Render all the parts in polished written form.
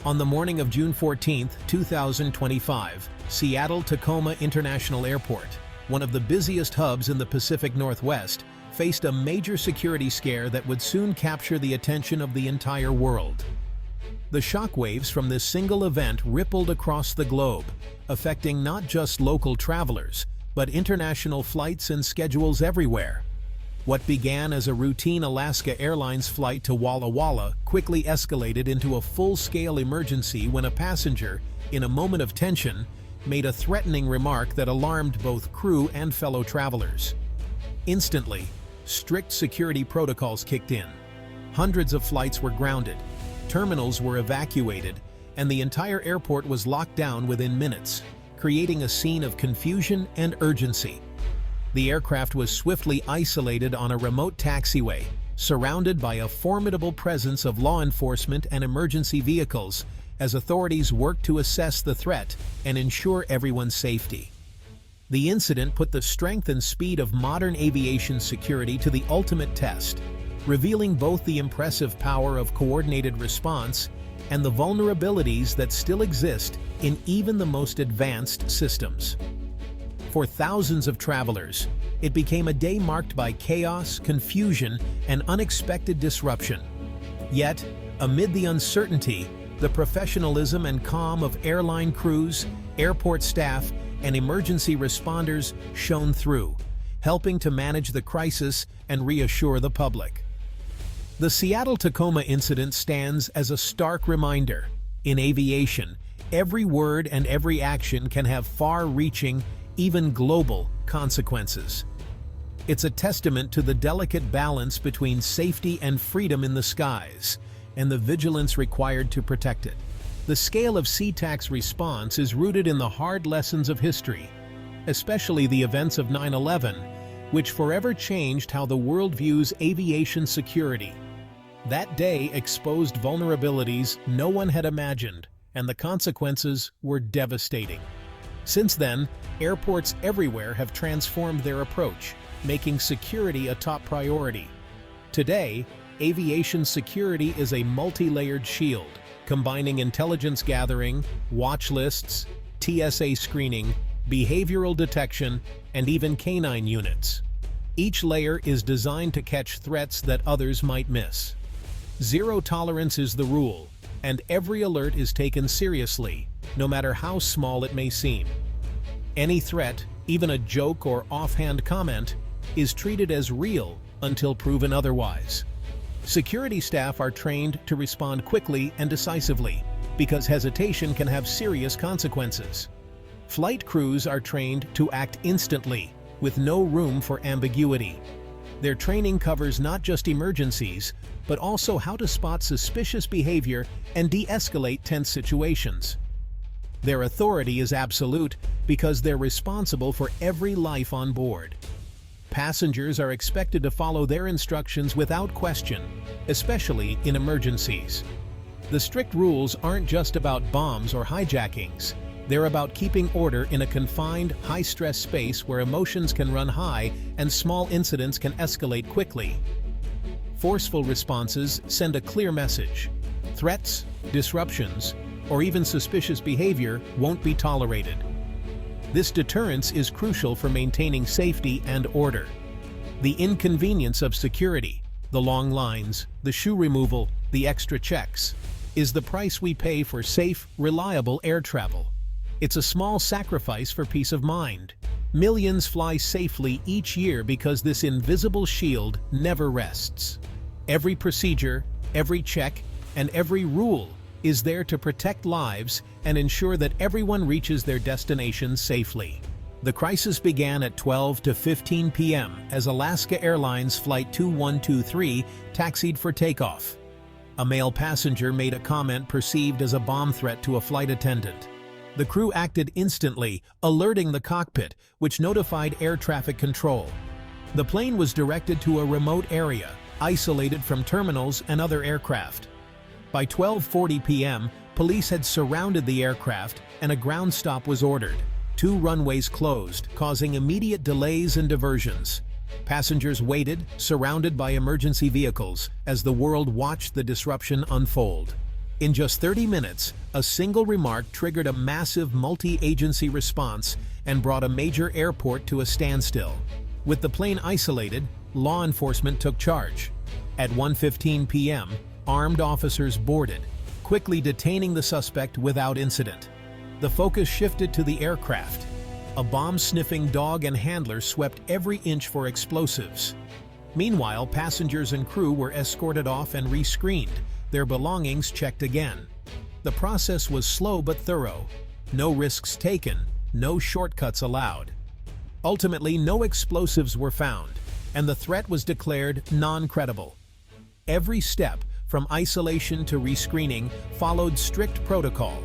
On the morning of June 14, 2025, Seattle-Tacoma International Airport, one of the busiest hubs in the Pacific Northwest, faced a major security scare that would soon capture the attention of the entire world. The shockwaves from this single event rippled across the globe, affecting not just local travelers, but international flights and schedules everywhere. What began as a routine Alaska Airlines flight to Walla Walla quickly escalated into a full-scale emergency when a passenger, in a moment of tension, made a threatening remark that alarmed both crew and fellow travelers. Instantly, strict security protocols kicked in. Hundreds of flights were grounded, terminals were evacuated, and the entire airport was locked down within minutes, creating a scene of confusion and urgency. The aircraft was swiftly isolated on a remote taxiway, surrounded by a formidable presence of law enforcement and emergency vehicles, as authorities worked to assess the threat and ensure everyone's safety. The incident put the strength and speed of modern aviation security to the ultimate test, revealing both the impressive power of coordinated response and the vulnerabilities that still exist in even the most advanced systems. For thousands of travelers, it became a day marked by chaos, confusion, and unexpected disruption. Yet, amid the uncertainty, the professionalism and calm of airline crews, airport staff, and emergency responders shone through, helping to manage the crisis and reassure the public. The Seattle-Tacoma incident stands as a stark reminder. In aviation, every word and every action can have far-reaching, even global, consequences. It's a testament to the delicate balance between safety and freedom in the skies, and the vigilance required to protect it. The scale of SeaTac's response is rooted in the hard lessons of history, especially the events of 9/11, which forever changed how the world views aviation security. That day exposed vulnerabilities no one had imagined, and the consequences were devastating. Since then, airports everywhere have transformed their approach, making security a top priority. Today, aviation security is a multi-layered shield, combining intelligence gathering, watch lists, TSA screening, behavioral detection, and even canine units. Each layer is designed to catch threats that others might miss. Zero tolerance is the rule, and every alert is taken seriously, no matter how small it may seem. Any threat, even a joke or offhand comment, is treated as real until proven otherwise. Security staff are trained to respond quickly and decisively, because hesitation can have serious consequences. Flight crews are trained to act instantly, with no room for ambiguity. Their training covers not just emergencies, but also how to spot suspicious behavior and de-escalate tense situations. Their authority is absolute because they're responsible for every life on board. Passengers are expected to follow their instructions without question, especially in emergencies. The strict rules aren't just about bombs or hijackings. They're about keeping order in a confined, high-stress space where emotions can run high and small incidents can escalate quickly. Forceful responses send a clear message. Threats, disruptions, or even suspicious behavior won't be tolerated. This deterrence is crucial for maintaining safety and order. The inconvenience of security, the long lines, the shoe removal, the extra checks, is the price we pay for safe, reliable air travel. It's a small sacrifice for peace of mind. Millions fly safely each year because this invisible shield never rests. Every procedure, every check, and every rule is there to protect lives and ensure that everyone reaches their destination safely. The crisis began at 12 to 15 p.m. as Alaska Airlines Flight 2123 taxied for takeoff. A male passenger made a comment perceived as a bomb threat to a flight attendant. The crew acted instantly, alerting the cockpit, which notified air traffic control. The plane was directed to a remote area, isolated from terminals and other aircraft. By 12:40 p.m., police had surrounded the aircraft and a ground stop was ordered. 2 runways closed, causing immediate delays and diversions. Passengers waited, surrounded by emergency vehicles, as the world watched the disruption unfold. In just 30 minutes, a single remark triggered a massive multi-agency response and brought a major airport to a standstill. With the plane isolated, law enforcement took charge. At 1:15 p.m., armed officers boarded, quickly detaining the suspect without incident. The focus shifted to the aircraft. A bomb-sniffing dog and handler swept every inch for explosives. Meanwhile, passengers and crew were escorted off and rescreened, their belongings checked again. The process was slow but thorough. No risks taken, no shortcuts allowed. Ultimately, no explosives were found, and the threat was declared non-credible. Every step, from isolation to rescreening, followed strict protocol.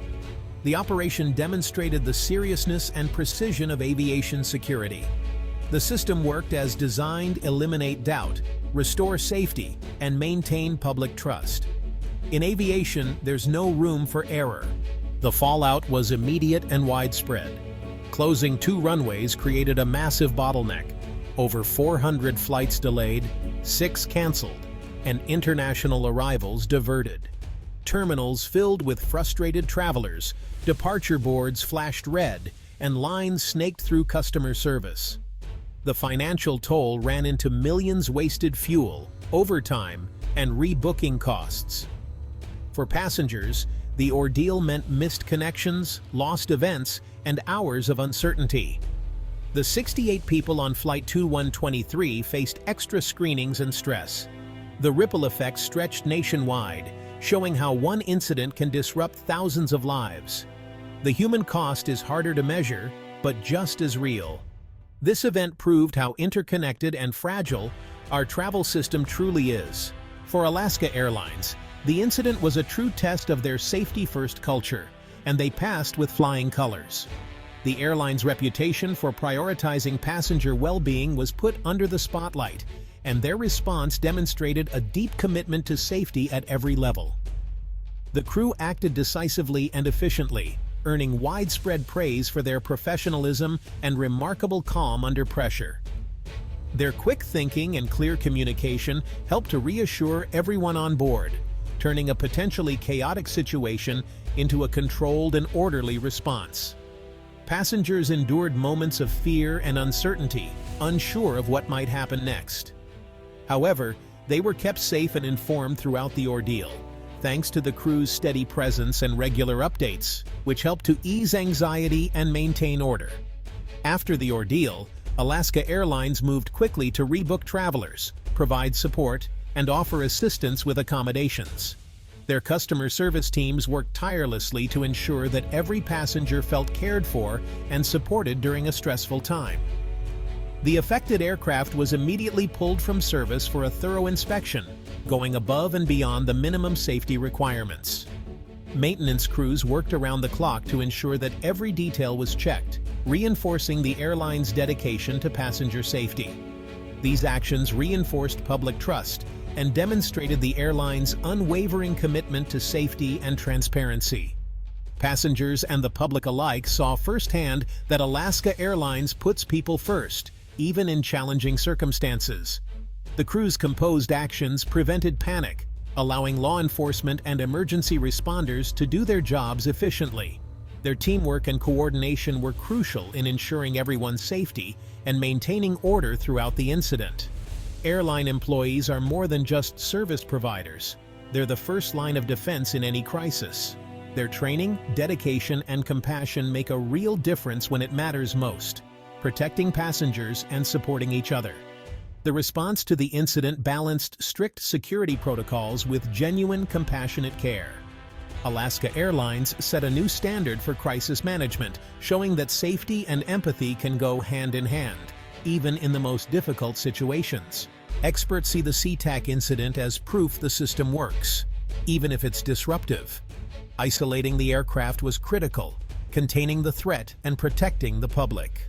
The operation demonstrated the seriousness and precision of aviation security. The system worked as designed: eliminate doubt, restore safety, and maintain public trust. In aviation, there's no room for error. The fallout was immediate and widespread. Closing 2 runways created a massive bottleneck. Over 400 flights delayed, 6 canceled, and international arrivals diverted. Terminals filled with frustrated travelers, departure boards flashed red, and lines snaked through customer service. The financial toll ran into millions wasted fuel, overtime, and rebooking costs. For passengers, the ordeal meant missed connections, lost events, and hours of uncertainty. The 68 people on Flight 2123 faced extra screenings and stress. The ripple effect stretched nationwide, showing how one incident can disrupt thousands of lives. The human cost is harder to measure, but just as real. This event proved how interconnected and fragile our travel system truly is. For Alaska Airlines, the incident was a true test of their safety-first culture, and they passed with flying colors. The airline's reputation for prioritizing passenger well-being was put under the spotlight, and their response demonstrated a deep commitment to safety at every level. The crew acted decisively and efficiently, earning widespread praise for their professionalism and remarkable calm under pressure. Their quick thinking and clear communication helped to reassure everyone on board, turning a potentially chaotic situation into a controlled and orderly response. Passengers endured moments of fear and uncertainty, unsure of what might happen next. However, they were kept safe and informed throughout the ordeal, thanks to the crew's steady presence and regular updates, which helped to ease anxiety and maintain order. After the ordeal, Alaska Airlines moved quickly to rebook travelers, provide support, and offer assistance with accommodations. Their customer service teams worked tirelessly to ensure that every passenger felt cared for and supported during a stressful time. The affected aircraft was immediately pulled from service for a thorough inspection, going above and beyond the minimum safety requirements. Maintenance crews worked around the clock to ensure that every detail was checked, reinforcing the airline's dedication to passenger safety. These actions reinforced public trust and demonstrated the airline's unwavering commitment to safety and transparency. Passengers and the public alike saw firsthand that Alaska Airlines puts people first, even in challenging circumstances. The crew's composed actions prevented panic, allowing law enforcement and emergency responders to do their jobs efficiently. Their teamwork and coordination were crucial in ensuring everyone's safety and maintaining order throughout the incident. Airline employees are more than just service providers. They're the first line of defense in any crisis. Their training, dedication, and compassion make a real difference when it matters most, protecting passengers and supporting each other. The response to the incident balanced strict security protocols with genuine, compassionate care. Alaska Airlines set a new standard for crisis management, showing that safety and empathy can go hand in hand, even in the most difficult situations. Experts see the SeaTac incident as proof the system works, even if it's disruptive. Isolating the aircraft was critical, containing the threat and protecting the public.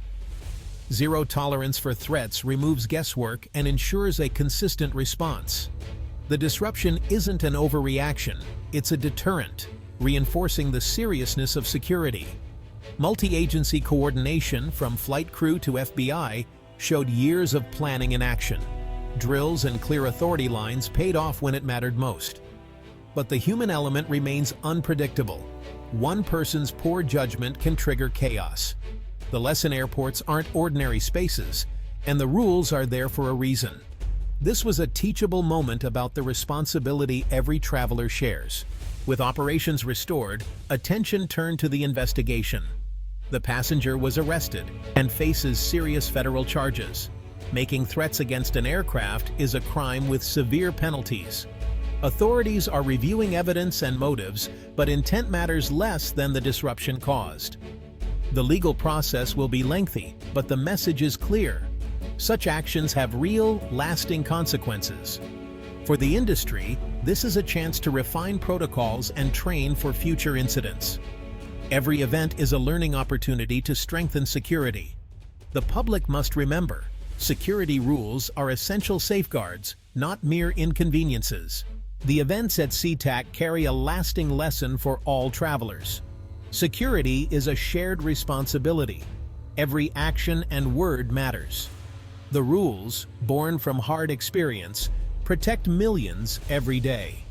Zero tolerance for threats removes guesswork and ensures a consistent response. The disruption isn't an overreaction, it's a deterrent, reinforcing the seriousness of security. Multi-agency coordination, from flight crew to FBI, showed years of planning in action. Drills and clear authority lines paid off when it mattered most. But the human element remains unpredictable. One person's poor judgment can trigger chaos. The lesson: airports aren't ordinary spaces, and the rules are there for a reason. This was a teachable moment about the responsibility every traveler shares. With operations restored, attention turned to the investigation. The passenger was arrested and faces serious federal charges. Making threats against an aircraft is a crime with severe penalties. Authorities are reviewing evidence and motives, but intent matters less than the disruption caused. The legal process will be lengthy, but the message is clear. Such actions have real, lasting consequences. For the industry, this is a chance to refine protocols and train for future incidents. Every event is a learning opportunity to strengthen security. The public must remember, security rules are essential safeguards, not mere inconveniences. The events at SeaTac carry a lasting lesson for all travelers. Security is a shared responsibility. Every action and word matters. The rules, born from hard experience, protect millions every day.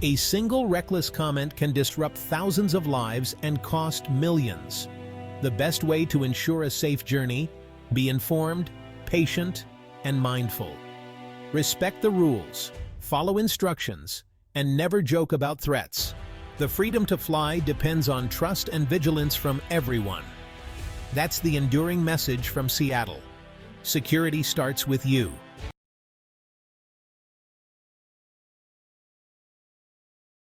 A single reckless comment can disrupt thousands of lives and cost millions. The best way to ensure a safe journey: be informed, patient, and mindful. Respect the rules, follow instructions, and never joke about threats. The freedom to fly depends on trust and vigilance from everyone. That's the enduring message from Seattle. Security starts with you.